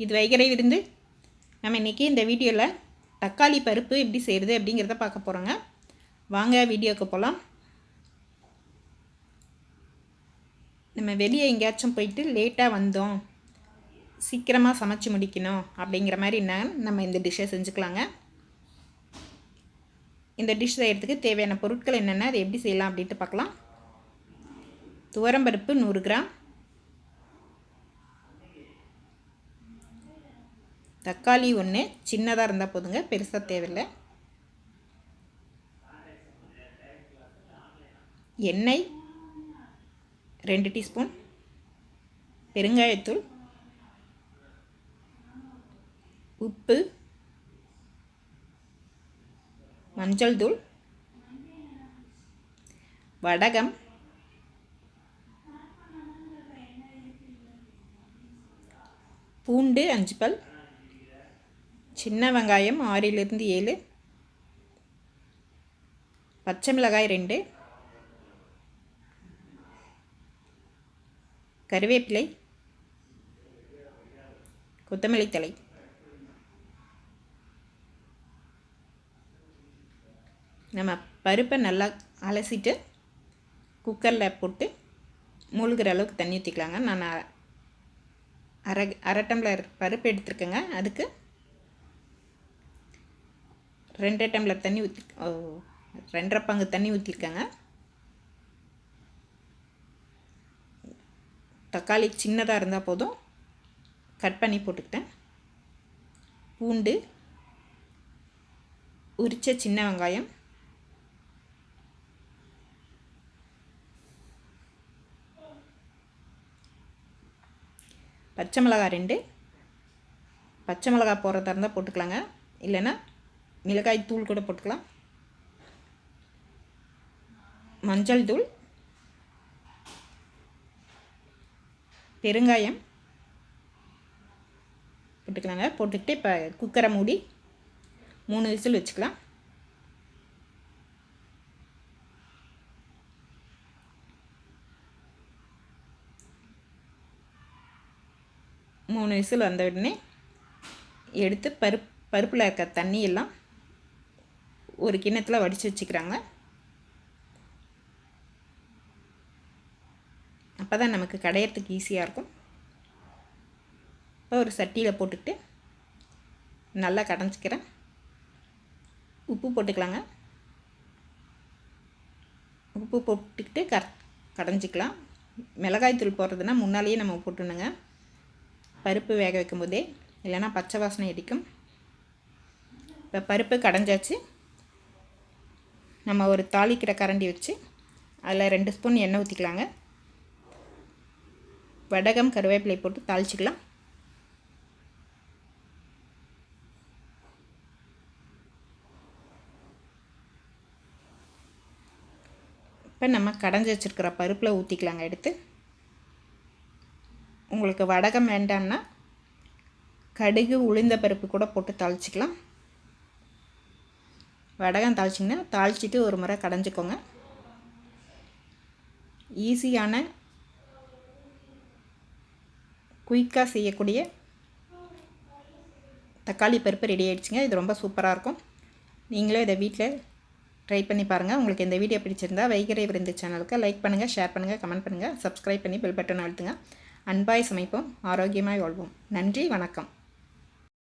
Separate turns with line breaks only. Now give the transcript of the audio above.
இது வைகறை விருந்து. நம்ம இன்றைக்கி இந்த வீடியோவில் தக்காளி பருப்பு எப்படி செய்கிறது அப்படிங்கிறத பார்க்க போகிறோங்க. வாங்க வீடியோக்கு போகலாம். நம்ம வெளியே எங்கேயாச்சும் போயிட்டு லேட்டாக வந்தோம், சீக்கிரமாக சமைச்சு முடிக்கணும் அப்படிங்கிற மாதிரி நம்ம இந்த டிஷ்ஷை செஞ்சுக்கலாங்க. இந்த டிஷ் செய்கிறதுக்கு தேவையான பொருட்கள் என்னென்ன, அதை எப்படி செய்யலாம் அப்படின்ட்டு பார்க்கலாம். துவரம்பருப்பு 100 கிராம், தக்காளி 1 சின்னதாக இருந்தால் போதுங்க, பெருசாக தேவையில்லை. எண்ணெய் 2 டீஸ்பூன், பெருங்காயத்தூள், உப்பு, மஞ்சள் தூள், வடகம், பூண்டு 5 பல், சின்ன வெங்காயம் 6லிருந்து 7, பச்சை மிளகாய் 2, கருவேப்பிலை, கொத்தமல்லி தழை. நம்ம பருப்பை நல்லா அலசிட்டு குக்கரில் போட்டு மூழ்கிற அளவுக்கு தண்ணி ஊற்றிக்கலாங்க. நான் அரை டம்ளர் பருப்பு எடுத்துருக்கேங்க. அதுக்கு 2 டம்ளர் தண்ணி 2.5 பங்கு தண்ணி ஊற்றிருக்கேங்க. தக்காளி சின்னதாக இருந்தால் போதும், கட் பண்ணி போட்டுக்கிட்டேன். பூண்டு, உரித்த சின்ன வெங்காயம், பச்சை மிளகாய் 2, பச்சை மிளகாய் போடுறதா இருந்தால் போட்டுக்கலாங்க, இல்லைன்னா மிளகாய் தூள் கூட போட்டுக்கலாம். மஞ்சள் தூள், பெருங்காயம் போட்டுக்கலாங்க. போட்டுக்கிட்டு இப்போ குக்கரை மூடி 3 விசில் வச்சுக்கலாம். மூணு விசில் வந்த உடனே எடுத்து பருப்பில் இருக்க தண்ணி எல்லாம் ஒரு கிண்ணத்தில் வடித்து வச்சுக்கிறாங்க. அப்போ தான் நமக்கு கடையிறதுக்கு ஈஸியாக இருக்கும். இப்போ ஒரு சட்டியில் போட்டுக்கிட்டு நல்லா கடைஞ்சிக்கிறேன். உப்பு போட்டுக்கலாங்க. உப்பு போட்டுக்கிட்டு கடைஞ்சிக்கலாம். மிளகாய் தூள் போடுறதுனா முன்னாலேயே நம்ம போட்டுணுங்க, பருப்பு வேக வைக்கும் போதே, இல்லைன்னா பச்சை வாசனை அடிக்கும். இப்போ பருப்பு கடைஞ்சாச்சு. நம்ம ஒரு தாளிக்கிற கரண்டி வச்சு அதில் 2 ஸ்பூன் எண்ணெய் ஊற்றிக்கலாங்க. வடகம் கருவேப்பிலை போட்டு தாளிச்சிக்கலாம். இப்போ நம்ம கடைஞ்சி வச்சுருக்கிற பருப்பில் ஊற்றிக்கலாங்க. எடுத்து உங்களுக்கு வடகம் வேண்டாம்னா கடுகு உளுந்த பருப்பு கூட போட்டு தாளிச்சிக்கலாம். வடகம் தாளிச்சிங்கன்னா தாளிச்சிட்டு ஒரு முறை கடைஞ்சிக்கோங்க. ஈஸியான குயிக்காக செய்யக்கூடிய தக்காளி பருப்பு ரெடி ஆகிடுச்சுங்க. இது ரொம்ப சூப்பராக இருக்கும். நீங்களே இதை வீட்டில் ட்ரை பண்ணி பாருங்கள். உங்களுக்கு இந்த வீடியோ பிடிச்சிருந்தால் வைகறை விருந்து சேனலுக்கு லைக் பண்ணுங்கள், ஷேர் பண்ணுங்கள், கமெண்ட் பண்ணுங்கள், சப்ஸ்கிரைப் பண்ணி பெல் பட்டன் அழுத்துங்க. அன்பாய் சமைப்போம், ஆரோக்கியமாய் வாழ்வோம். நன்றி, வணக்கம்.